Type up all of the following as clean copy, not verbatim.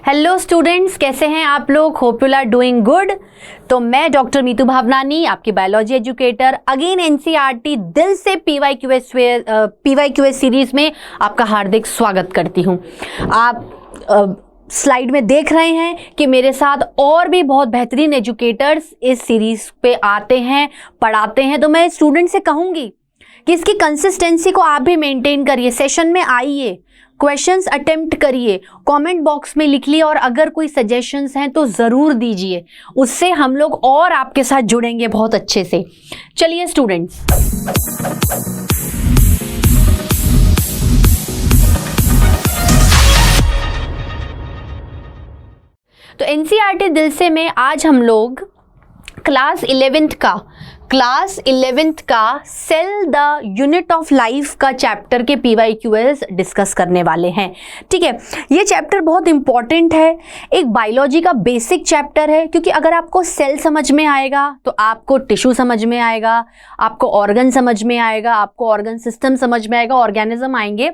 Hello students, कैसे हैं आप लोग? Hope you are doing good. तो मैं डॉक्टर मीतू भावनानी, आपकी बायोलॉजी एजुकेटर, अगेन एनसीईआरटी दिल से पीवाईक्यूएस सीरीज में आपका हार्दिक स्वागत करती हूं। आप स्लाइड में देख रहे हैं कि मेरे साथ और भी बहुत बेहतरीन एजुकेटर्स इस सीरीज पे आते हैं, पढ़ाते हैं। तो मैं स्टूडेंट से कहूंगी कि इसकी कंसिस्टेंसी को आप भी मेंटेन करिए। सेशन में आइए, क्वेश्चंस अटेम्प्ट करिए, कमेंट बॉक्स में लिख लिए और अगर कोई सजेशंस हैं तो ज़रूर दीजिए। उससे हम लोग और आपके साथ जुड़ेंगे बहुत अच्छे से। चलिए स्टूडेंट्स, तो एनसीईआरटी दिल से में आज हम लोग क्लास 11th का cell the unit of life का चैप्टर के पीवाईक्यूएस डिस्कस करने वाले हैं। ठीक है, ये चैप्टर बहुत इंपॉर्टेंट है, एक बायोलॉजी का बेसिक चैप्टर है, क्योंकि अगर आपको सेल समझ में आएगा तो आपको टिश्यू समझ में आएगा, आपको ऑर्गन समझ में आएगा, आपको ऑर्गन सिस्टम समझ में आएगा, ऑर्गेनिज्म आएंगे।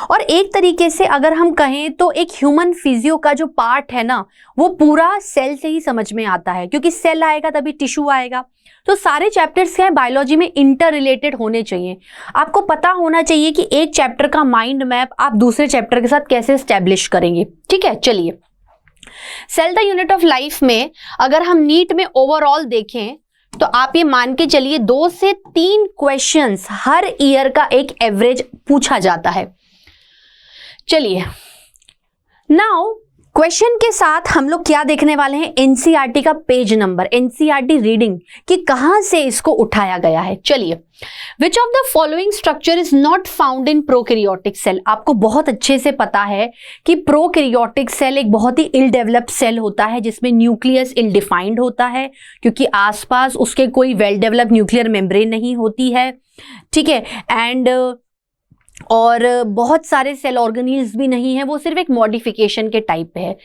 और एक तरीके से अगर हम कहें तो एक ह्यूमन फिजियो का जो पार्ट है ना, वो पूरा सेल से ही समझ में आता है, क्योंकि सेल आएगा तभी टिश्यू आएगा। तो सारे चैप्टर्स क्या है बायोलॉजी में इंटर रिलेटेड होने चाहिए। आपको पता होना चाहिए कि एक चैप्टर का माइंड मैप आप दूसरे चैप्टर के साथ कैसे एस्टेब्लिश करेंगे। ठीक है, चलिए cell the unit of life में अगर हम नीट में ओवरऑल देखें तो आप ये मान के चलिए 2 से 3 क्वेश्चंस हर ईयर का एक एवरेज पूछा जाता है। चलिए नाउ क्वेश्चन के साथ हम लोग क्या देखने वाले हैं, एनसीईआरटी का पेज नंबर, एनसीईआरटी रीडिंग कि कहां से इसको उठाया गया है। चलिए, which of the following structure is not found in prokaryotic cell. आपको बहुत अच्छे से पता है कि प्रोकैरियोटिक सेल एक बहुत ही इल डेवलप्ड सेल होता है, जिसमें न्यूक्लियस इल डिफाइंड होता है, क्योंकि आसपास उसके कोई वेल डेवलप्ड न्यूक्लियर मेम्ब्रेन नहीं होती है। ठीक है, एंड और बहुत सारे सेल ऑर्गेनील्स भी नहीं है, वो सिर्फ एक मॉडिफिकेशन के टाइप पे है।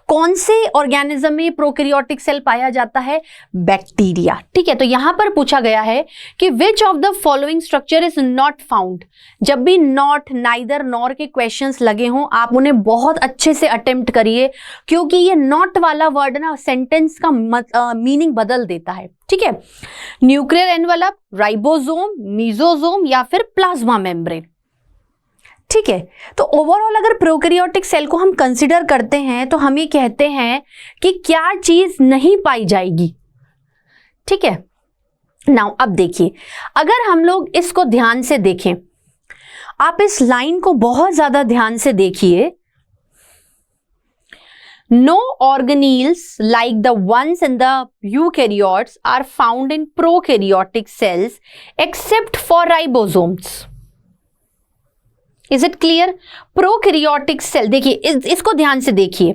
कौन से ऑर्गेनिज्म में प्रोकैरियोटिक सेल पाया जाता है? बैक्टीरिया। ठीक है, तो यहां पर पूछा गया है कि विच of the following structure is not found. जब भी नॉट, नाइदर, नॉर के क्वेश्चंस लगे हों, आप उन्हें बहुत अच्छे से अटेम्प्ट करिए, क्योंकि ये नॉट वाला वर्ड ना सेंटेंस का मीनिंग बदल देता है। ठीक है, न्यूक्लियर एनवेलप, राइबोसोम, मीजोसोम या फिर प्लाज्मा मेम्ब्रेन। ठीक है, तो ओवरऑल अगर प्रोकैरियोटिक सेल को हम कंसिडर करते हैं तो हम ये कहते हैं कि क्या चीज नहीं पाई जाएगी। ठीक है, नाउ अब देखिए, अगर हम लोग इसको ध्यान से देखें, आप इस लाइन को बहुत ज्यादा ध्यान से देखिए। No organelles like the ones in the eukaryotes are found in prokaryotic cells except for ribosomes. Is it clear? Prokaryotic cell, देखिए इसको ध्यान से देखिए,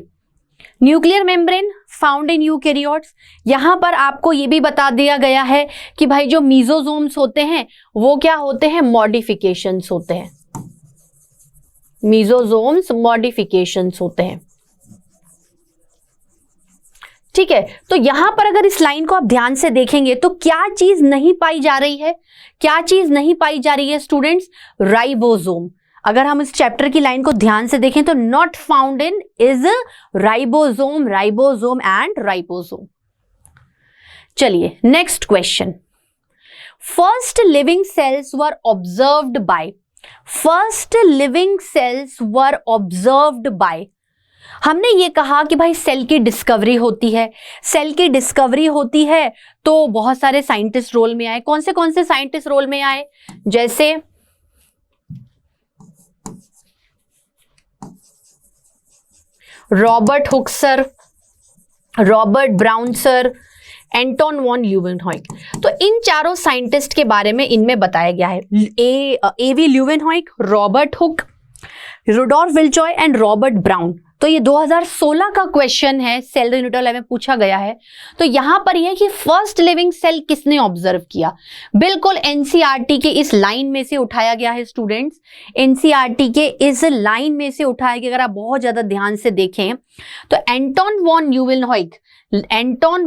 nuclear membrane found in eukaryotes. यहां पर आपको ये भी बता दिया गया है कि भाई जो मीजोसोम्स होते हैं वो क्या होते हैं? मॉडिफिकेशंस होते हैं। मीजोसोम्स मॉडिफिकेशंस होते हैं। ठीक है, तो यहां पर अगर इस लाइन को आप ध्यान से देखेंगे तो क्या चीज नहीं पाई जा रही है? क्या चीज नहीं पाई जा रही है स्टूडेंट्स? राइबोसोम। अगर हम इस चैप्टर की लाइन को ध्यान से देखें तो not found in is ribosome, ribosome and ribosome. चलिए next question. First living cells were observed by, first living cells were observed by. हमने ये कहा कि भाई सेल की डिस्कवरी होती है, सेल की डिस्कवरी होती है तो बहुत सारे साइंटिस्ट रोल में आए। कौन से साइंटिस्ट रोल में आए? जैसे Robert Hooke sir, Robert Brown sir, Anton von Leeuwenhoek. तो इन चारों साइंटिस्ट के बारे में इनमें बताया गया है। AV Leeuwenhoek, Robert Hooke, Rudolf Virchow and Robert Brown. तो ये 2016 का क्वेश्चन है, सेल यूनिट ऑफ लाइफ में पूछा गया है। तो यहां पर यह कि फर्स्ट लिविंग सेल किसने ऑब्जर्व किया? बिल्कुल एनसीईआरटी के इस लाइन में से उठाया गया है स्टूडेंट्स, एनसीईआरटी के इस लाइन में से उठाया गया। अगर आप बहुत ज्यादा ध्यान से देखें तो Anton von Leeuwenhoek, Anton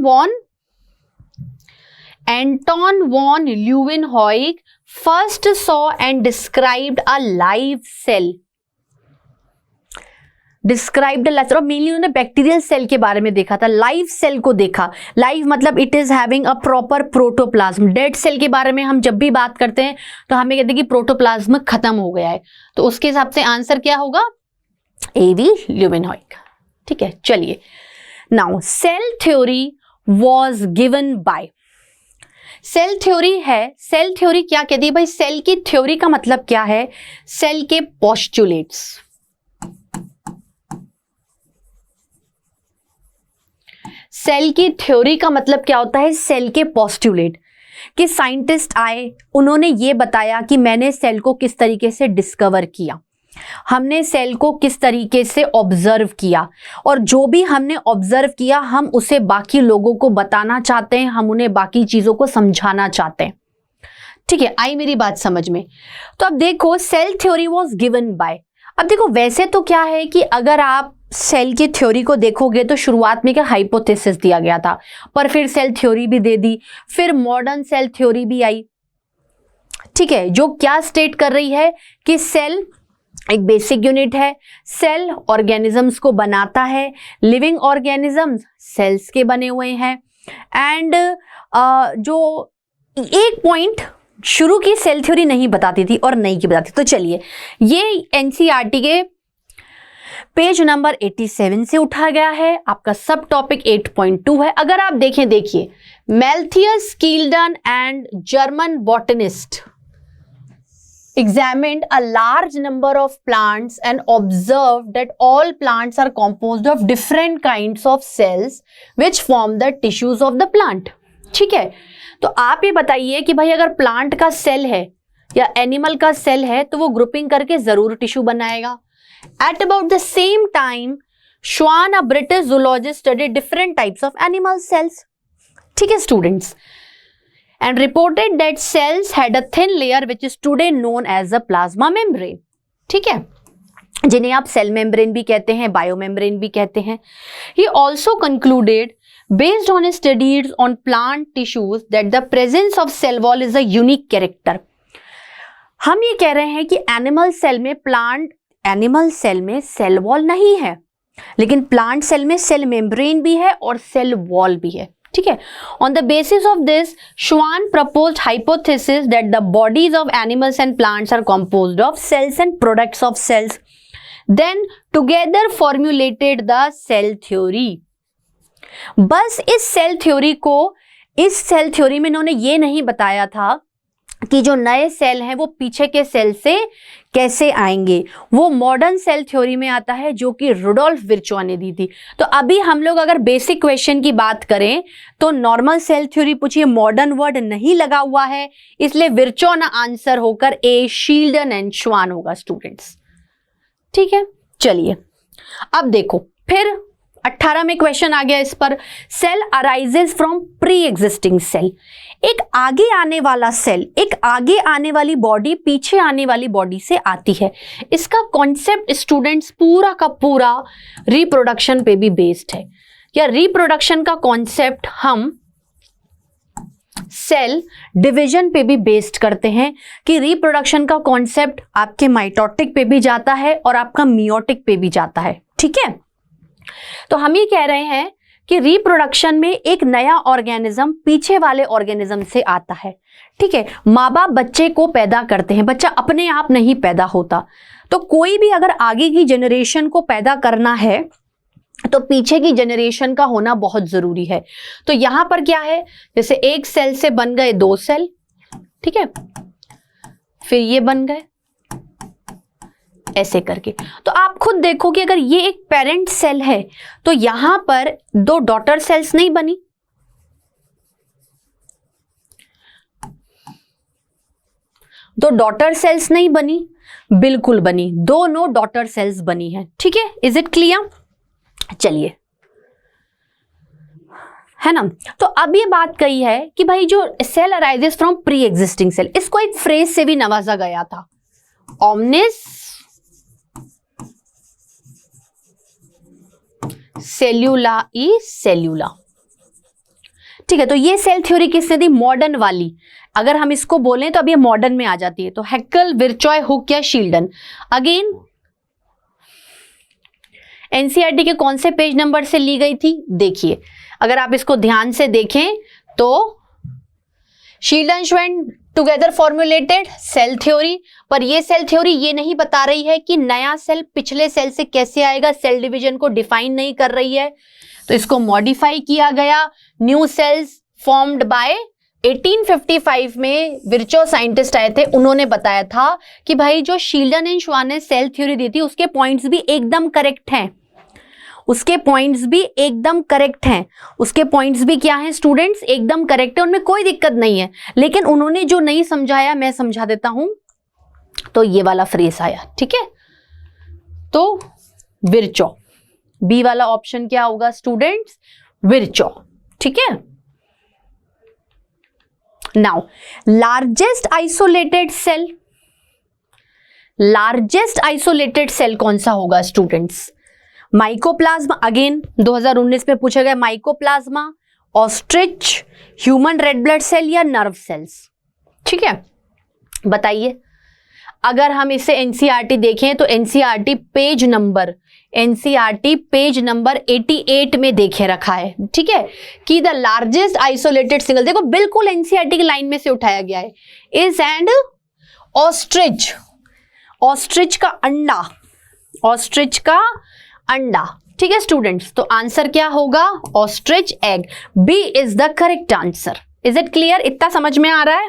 von Leeuwenhoek first saw and described a live cell describe the life, और मेनली उन्होंने बैक्टीरियल सेल के बारे में देखा था, लाइव सेल को देखा। लाइव मतलब it is having a proper protoplasm. Dead cell के बारे में हम जब भी बात करते हैं तो हमें कहते हैं कि प्रोटोप्लाज्म खत्म हो गया है, तो उसके हिसाब से आंसर क्या होगा, एवी ल्यूमेनॉइक। ठीक है, चलिए now cell theory was given by, cell theory है, सेल थ्योरी क्या कहती है भाई, सेल की थ्योरी का मतलब क्या है, सेल के पोस्टुलेट्स। सेल की थ्योरी का मतलब क्या होता है, सेल के पोस्टुलेट। कि साइंटिस्ट आए, उन्होंने ये बताया कि मैंने सेल को किस तरीके से डिस्कवर किया, हमने सेल को किस तरीके से ऑब्जर्व किया, और जो भी हमने ऑब्जर्व किया हम उसे बाकी लोगों को बताना चाहते हैं, हम उन्हें बाकी चीजों को समझाना चाहते हैं। ठीक है, आई मेरी बात समझ में। तो अब देखो cell theory was given by, अब देखो वैसे तो क्या है कि अगर आप सेल की थ्योरी को देखोगे तो शुरुआत में क्या हाइपोथेसिस दिया गया था, पर फिर सेल थ्योरी भी दे दी, फिर मॉडर्न सेल थ्योरी भी आई। ठीक है, जो क्या स्टेट कर रही है कि सेल एक बेसिक यूनिट है, सेल ऑर्गेनिजम्स को बनाता है, लिविंग ऑर्गेनिजम्स सेल्स के बने हुए हैं। एंड जो एक पॉइंट शुरू की सेल थ्योरी नहीं बताती थी और नहीं की बताती, तो चलिए ये एनसीईआरटी के पेज नंबर 87 से उठा गया है, आपका सब टॉपिक 8.2 है। अगर आप देखें, देखिए Matthias Schleiden and German botanist examined a large number of plants and observed that all plants are composed of different kinds of cells which form the tissues of the plant। ठीक है, तो आप ये बताइए कि भाई अगर प्लांट का सेल है या एनिमल का सेल है तो वो ग्रुपिंग करके जरूर टिश्यू बनाएगा। At about the same time, Schwann, a British zoologist, studied different types of animal cells। ठीक है students, and reported that cells had a thin layer which is today known as a plasma membrane। ठीक है, जिन्हें आप cell membrane भी कहते हैं, bio membrane भी कहते हैं। He also concluded based on his studies on plant tissues that the presence of cell wall is a unique character। हम ये कह रहे हैं कि एनिमल सेल में सेल वॉल नहीं है, लेकिन प्लांट सेल में सेल मेम्ब्रेन भी है और सेल वॉल भी है। ठीक है, on the basis of this, Schwann proposed hypothesis that the bodies of animals and plants are composed of cells and products of cells, then together formulated the cell theory। बस इस cell theory में इन्होंने ये नहीं बताया था कि जो नए सेल हैं वो पीछे के सेल से कैसे आएंगे, वो मॉडर्न सेल थ्योरी में आता है जो कि रुडोल्फ विर्चो ने दी थी। तो अभी हम लोग अगर बेसिक क्वेश्चन की बात करें तो नॉर्मल सेल थ्योरी पूछिए, मॉडर्न वर्ड नहीं लगा हुआ है, इसलिए विर्चो ना आंसर होकर ए शील्डन एंड श्वान होगा स्टूडेंट्स। ठीक है, चलिए अब देखो फिर 18 में क्वेश्चन आ गया इस पर, cell arises from pre existing cell. एक आगे आने वाला सेल, एक आगे आने वाली बॉडी पीछे आने वाली बॉडी से आती है। इसका कॉन्सेप्ट स्टूडेंट्स पूरा का पूरा रिप्रोडक्शन पे भी बेस्ड है, या रिप्रोडक्शन का कॉन्सेप्ट हम सेल डिवीजन पे भी बेस्ड करते हैं कि रिप्रोडक्शन का कॉन्सेप्ट आपके माइटोटिक पे भी जाता है और आपका मियोटिक पे भी जाता है। ठीक है, तो हम ये कह रहे हैं कि रिप्रोडक्शन में एक नया ऑर्गेनिज्म पीछे वाले ऑर्गेनिज्म से आता है। ठीक है, माँ बाप बच्चे को पैदा करते हैं, बच्चा अपने आप नहीं पैदा होता, तो कोई भी अगर आगे की जनरेशन को पैदा करना है तो पीछे की जनरेशन का होना बहुत जरूरी है। तो यहां पर क्या है, जैसे एक सेल से बन गए 2 सेल, ठीक है, फिर ये बन गए ऐसे करके। तो आप खुद देखो कि अगर ये एक पेरेंट सेल है तो यहां पर 2 डॉटर सेल्स नहीं बनी, तो डॉटर सेल्स नहीं बनी, बिल्कुल बनी, दोनों डॉटर सेल्स बनी है। ठीक है, इज इट क्लियर? चलिए, है ना। तो अब ये बात कही है कि भाई जो cell arises from pre existing cell, इसको एक फ्रेज से भी नवाजा गया था, ओमनिस सेल्यूला ई सेल्यूला। ठीक है, तो ये सेल थ्योरी किसने दी? मॉडर्न वाली। अगर हम इसको बोलें तो अब ये मॉडर्न में आ जाती है, तो हैक्ल, विर्चॉय, हुक या शील्डन। अगेन एनसीईआरटी के कौन से पेज नंबर से ली गई थी? देखिए, अगर आप इसको ध्यान से देखें तो Schleiden and Schwann together formulated cell theory, पर ये सेल थ्योरी ये नहीं बता रही है कि नया सेल पिछले सेल से कैसे आएगा, सेल डिवीजन को डिफाइन नहीं कर रही है, तो इसको मॉडिफाई किया गया। न्यू सेल्स फॉर्म्ड बाय 1855 में विर्चो साइंटिस्ट आए थे, उन्होंने बताया था कि भाई जो शील्डन एंड श्वान ने सेल थ्योरी दी थी उसके पॉइंट्स भी एकदम करेक्ट हैं, उसके पॉइंट्स भी एकदम करेक्ट हैं, उसके पॉइंट्स भी क्या हैं स्टूडेंट्स, एकदम करेक्ट है, उनमें कोई दिक्कत नहीं है। लेकिन उन्होंने जो नहीं समझाया मैं समझा देता हूं, तो ये वाला फ्रेज आया, ठीक है। तो विर्चो, बी वाला ऑप्शन क्या होगा स्टूडेंट्स, विर्चो, ठीक है। Now largest isolated cell, largest isolated cell कौन सा होगा स्टूडेंट्स? माइकोप्लाज्मा, अगेन 2019 में पूछा गया, mycoplasma, ostrich, human red blood cell या नर्व सेल्स, ठीक है। बताइए, अगर हम इसे एनसीईआरटी देखें तो एनसीईआरटी पेज नंबर 88 में देखे रखा है, ठीक है, कि द लार्जेस्ट आइसोलेटेड सिंगल, देखो बिल्कुल एनसीईआरटी की लाइन में से उठाया गया है, इज एंड ऑस्ट्रिच, ऑस्ट्रिच का अंडा, ऑस्ट्रिच का अंडा, ठीक है स्टूडेंट्स। तो आंसर क्या होगा, ostrich egg, B is the correct answer. Is it clear? इतना समझ में आ रहा है?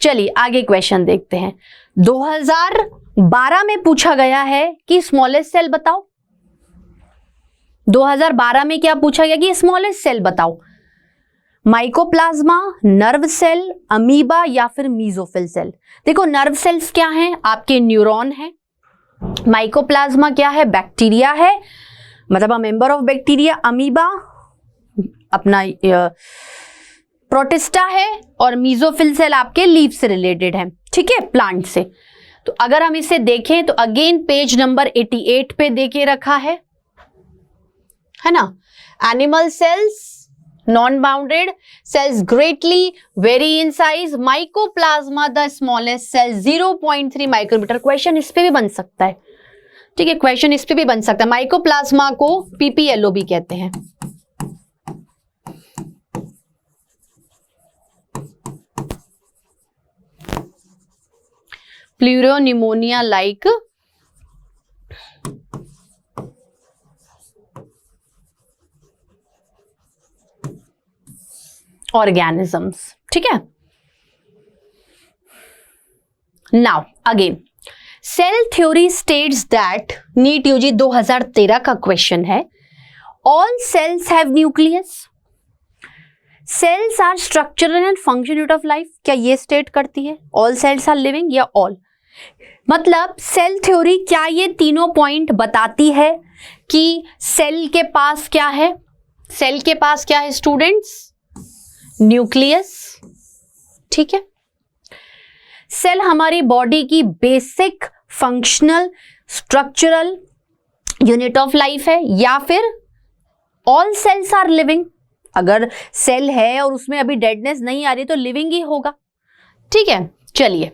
चलिए आगे क्वेश्चन देखते हैं। 2012 में पूछा गया है कि स्मॉलेस्ट सेल बताओ। 2012 में क्या पूछा गया कि स्मॉलेस्ट सेल बताओ, माइकोप्लाज्मा, नर्व सेल, अमीबा या फिर मीजोफिल सेल। देखो नर्व सेल्स क्या हैं, आपके न्यूरॉन है, माइकोप्लाज्मा क्या है, बैक्टीरिया है, मतलब a member of bacteria, amoeba अपना प्रोटिस्टा है, और मीजोफिल सेल आपके लीफ से रिलेटेड है, ठीक है, प्लांट से। तो अगर हम इसे देखें तो अगेन पेज नंबर 88 पे देके रखा है ना। Animal cells, non bounded cells greatly vary in size, mycoplasma the smallest cell 0.3 micrometre. Question इस पे भी बन सकता है, ठीक है, क्वेश्चन इस पे भी बन सकता है। माइकोप्लाज्मा को पीपीएलओ भी कहते हैं। प्लूरोनिमोनिया लाइक ऑर्गेनिजम्स, ठीक है। Now again cell theory states that, NEET UG 2013 का क्वेश्चन है, all cells have nucleus, cells are structural and function unit of life. क्या ये स्टेट करती है ऑल सेल्स आर लिविंग या ऑल? मतलब सेल थ्योरी क्या ये तीनों पॉइंट बताती है कि सेल के पास क्या है, सेल के पास क्या है स्टूडेंट्स, न्यूक्लियस, ठीक है। सेल हमारी बॉडी की basic functional structural unit of life है, या फिर ऑल सेल्स आर लिविंग, अगर सेल है और उसमें अभी डेडनेस नहीं आ रही तो लिविंग ही होगा, ठीक है। चलिए,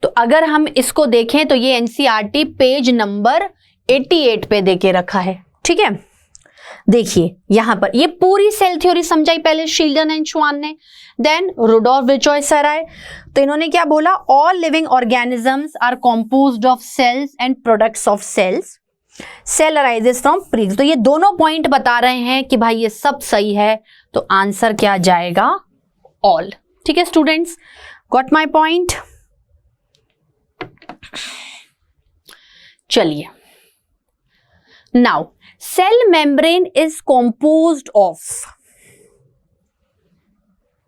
तो अगर हम इसको देखें तो ये एनसीईआरटी पेज नंबर 88 पे देके रखा है, ठीक है। देखिए यहां पर ये पूरी सेल थ्योरी समझाई पहले शील्डन एंड श्वान ने, देन रुडोल्फ विर्चो सर आए, तो इन्होंने क्या बोला, all living organisms are composed of cells and products of cells, cell arises from preex. तो ये दोनों पॉइंट बता रहे हैं कि भाई ये सब सही है, तो आंसर क्या जाएगा, ऑल, ठीक है स्टूडेंट्स, गॉट माय पॉइंट। चलिए, now cell membrane is composed of,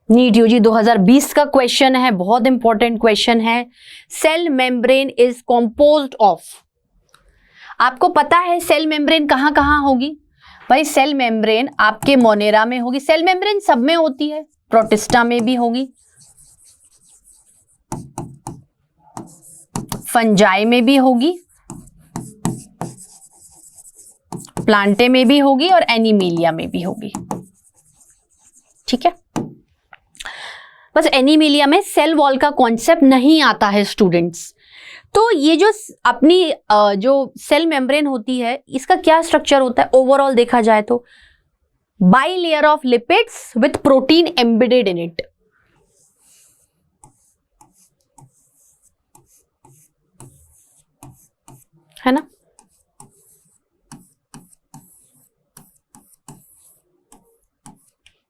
NEET UG 2020 का क्वेश्चन है, बहुत इंपॉर्टेंट क्वेश्चन है। Cell membrane is composed of, आपको पता है सेल मेम्ब्रेन कहां कहां होगी? भाई सेल मेम्ब्रेन आपके मोनेरा में होगी, सेल मेम्ब्रेन सब में होती है, प्रोटिस्टा में भी होगी, फंजाई में भी होगी, प्लांटे में भी होगी, और एनिमिलिया में भी होगी, ठीक है। बस एनिमिलिया में सेल वॉल का कॉन्सेप्ट नहीं आता है स्टूडेंट्स, तो ये जो अपनी जो सेल मेम्ब्रेन होती है, इसका क्या स्ट्रक्चर होता है ओवरऑल देखा जाए तो? Bilayer of lipids with protein embedded in it, है ना?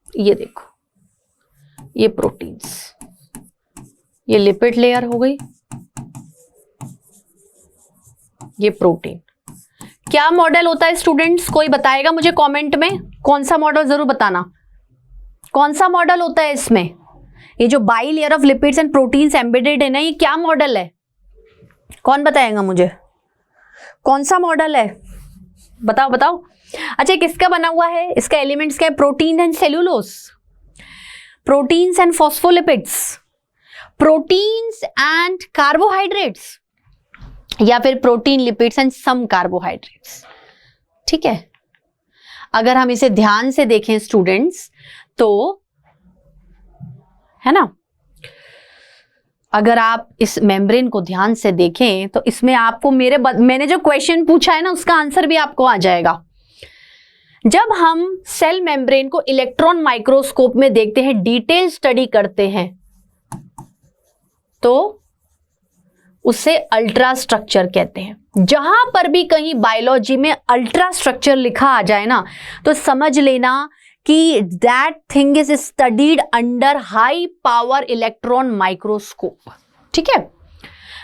ये देखो, ये प्रोटीन्स, ये लिपिड लेयर हो गई, ये प्रोटीन। क्या मॉडल होता है स्टूडेंट्स? कोई बताएगा मुझे कमेंट में? कौन सा मॉडल, जरूर बताना कौन सा मॉडल होता है इसमें? ये जो by layer of lipids and proteins embedded है ना, ये क्या मॉडल है? कौन बताएगा मुझे कौन सा मॉडल है? बताओ बताओ। अच्छा, किसका बना हुआ है? इसका एलिमेंट्स क्या है? Protein and cellulose, proteins and phospholipids, proteins and carbohydrates, या फिर protein, lipids and some carbohydrates. ठीक है, अगर हम इसे ध्यान से देखें स्टूडेंट्स तो, है ना, अगर आप इस मेम्ब्रेन को ध्यान से देखें तो इसमें आपको मैंने जो क्वेश्चन पूछा है ना, उसका आंसर भी आपको आ जाएगा। जब हम सेल मेम्ब्रेन को इलेक्ट्रॉन माइक्रोस्कोप में देखते हैं, डिटेल स्टडी करते हैं, तो उसे अल्ट्रा स्ट्रक्चर कहते हैं। जहां पर भी कहीं बायोलॉजी में अल्ट्रा स्ट्रक्चर लिखा आ जाए ना, तो समझ लेना कि that thing is studied under high power electron microscope. ठीक है।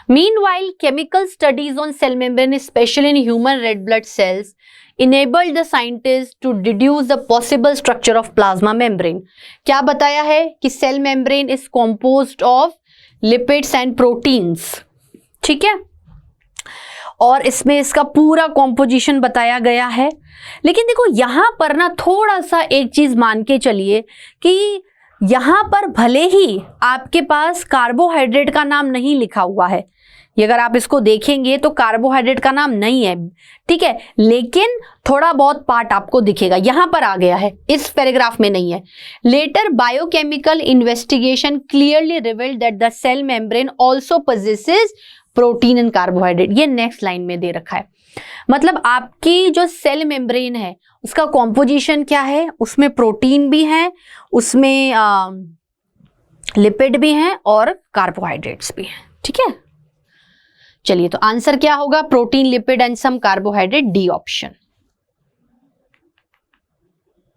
Meanwhile chemical studies on sale membrane, specially in human red blood cells, enabled the scientists to deduce the possible structure of plasma membrane। क्या बताया है कि cell membrane is composed of lipids and proteins। ठीक है, और इसमें इसका पूरा कॉम्पोजिशन बताया गया है। लेकिन देखो यहां पर ना थोड़ा सा एक चीज मान के चलिए कि यहां पर भले ही आपके पास कार्बोहाइड्रेट का नाम नहीं लिखा हुआ है, ये अगर आप इसको देखेंगे तो कार्बोहाइड्रेट का नाम नहीं है, ठीक है, लेकिन थोड़ा बहुत पार्ट आपको दिखेगा, यहां पर आ गया है, इस पैराग्राफ में नहीं है। Later biochemical investigation clearly revealed that the cell membrane also possesses protein and carbohydrate. ये नेक्स्ट लाइन में दे रखा है। मतलब आपकी जो सेल मेम्ब्रेन है उसका कॉम्पोजिशन क्या है, उसमें प्रोटीन भी है, उसमें लिपिड भी हैं और कार्बोहाइड्रेट्स भी हैं। ठीक है, चलिए तो आंसर क्या होगा? Protein, lipid and some carbohydrate, D option.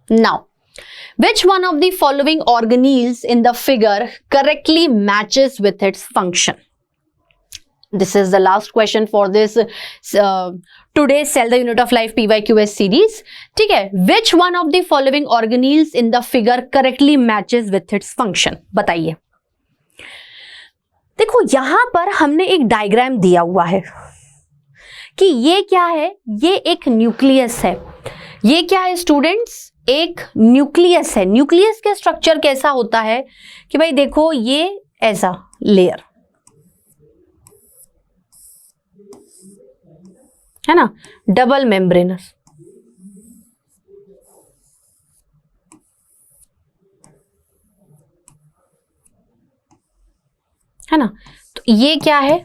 Now which one of the following organelles in the figure correctly matches with its function? This is the last question for this today's Cell the Unit of Life PYQS series. ठीक है, which one of the following organelles in the figure correctly matches with its function? बताइए। देखो यहां पर हमने एक diagram दिया हुआ है कि ये क्या है, ये एक न्यूक्लियस है। ये क्या है स्टूडेंट्स? एक न्यूक्लियस है। न्यूक्लियस का स्ट्रक्चर कैसा होता है कि भाई देखो ये ऐसा लेयर है ना, डबल मेम्ब्रेनस, है ना। तो ये क्या है?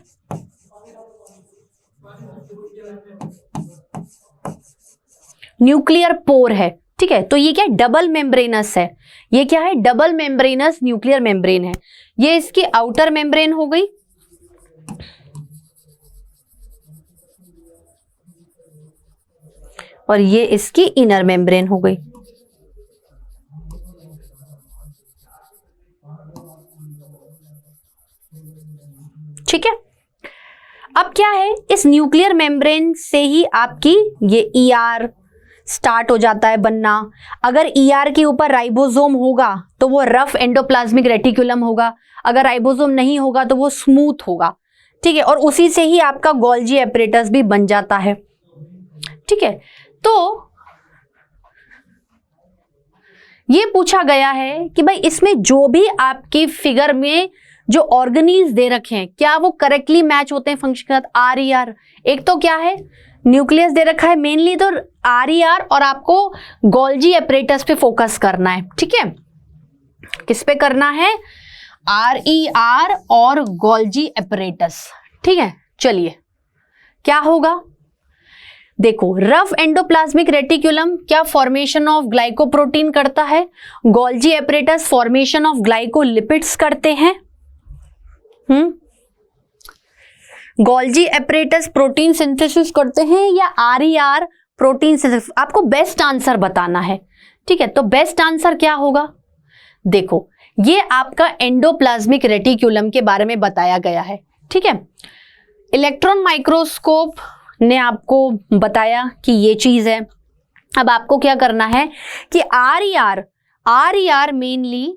न्यूक्लियर पोर है। ठीक है, तो ये क्या है? डबल मेम्ब्रेनस है। ये क्या है? डबल मेम्ब्रेनस न्यूक्लियर मेम्ब्रेन है। ये इसकी आउटर मेम्ब्रेन हो गई, और ये इसकी इनर मेम्ब्रेन हो गई। ठीक है, अब क्या है, इस न्यूक्लियर मेम्ब्रेन से ही आपकी ये ER स्टार्ट हो जाता है बनना। अगर ER के ऊपर राइबोसोम होगा तो वो रफ एंडोप्लाज्मिक रेटिकुलम होगा, अगर राइबोसोम नहीं होगा तो वो स्मूथ होगा। ठीक है, और उसी से ही आपका गोल्जी एपरेटस भी बन जाता है। ठीक है, तो ये पूछा गया है कि भाई इसमें जो भी आपकी फिगर में जो ऑर्गेनील्स दे रखे हैं क्या वो करेक्टली मैच होते हैं फंक्शन के साथ? RER, एक तो क्या है न्यूक्लियस दे रखा है मेनली, तो RER, और आपको गोल्जी एपरेटस पे फोकस करना है। ठीक है, किस पे करना है? RER और गोल्जी एपरेटस। ठीक है, चलिए क्या होगा, देखो रफ एंडोप्लाज्मिक रेटिकुलम क्या फॉर्मेशन ऑफ ग्लाइकोप्रोटीन करता है, Golgi apparatus formation of glycolipids करते हैं। गोल्जी एपरेटस प्रोटीन सिंथेसिस करते हैं या आरईआर प्रोटीन सिंथेसिस, आपको बेस्ट आंसर बताना है। ठीक है, तो बेस्ट आंसर क्या होगा, देखो ये आपका एंडोप्लाज्मिक रेटिकुलम के बारे में बताया गया है। ठीक है, इलेक्ट्रॉन माइक्रोस्कोप ने आपको बताया कि ये चीज है। अब आपको क्या करना है कि RER mainly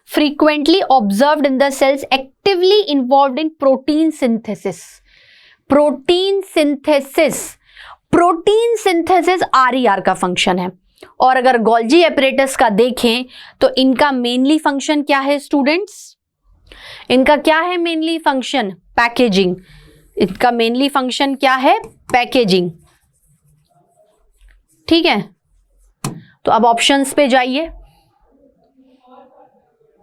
frequently observed in the cells actively involved in protein synthesis RER का फंक्शन है। और अगर गोल्जी एपरेटस का देखें तो इनका मेनली फंक्शन क्या है स्टूडेंट्स, इनका क्या है मेनली फंक्शन, पैकेजिंग। इनका मेनली फंक्शन क्या है, पैकेजिंग। ठीक है, तो अब ऑप्शंस पे जाइए।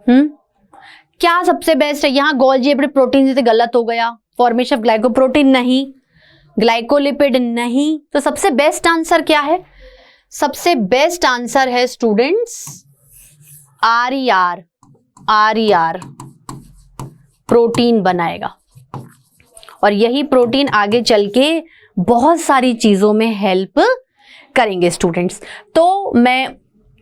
क्या सबसे बेस्ट है, यहां गोल्जी एपरेटस प्रोटीन जैसे गलत हो गया, फॉर्मेशन ऑफ ग्लाइकोप्रोटीन नहीं, ग्लाइकोलिपिड नहीं, तो सबसे बेस्ट आंसर क्या है, सबसे बेस्ट आंसर है स्टूडेंट्स आरईआर प्रोटीन बनाएगा। और यही प्रोटीन आगे चल के बहुत सारी चीजों में हेल्प करेंगे स्टूडेंट्स। तो मैं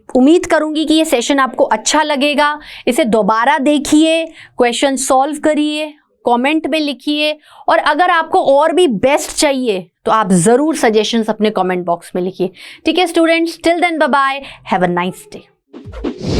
उम्मीद करूंगी कि ये सेशन आपको अच्छा लगेगा, इसे दोबारा देखिए, क्वेश्चन सॉल्व करिए, कमेंट में लिखिए, और अगर आपको और भी बेस्ट चाहिए तो आप जरूर सजेशंस अपने कमेंट बॉक्स में लिखिए। ठीक है students, till then bye bye, have a nice day.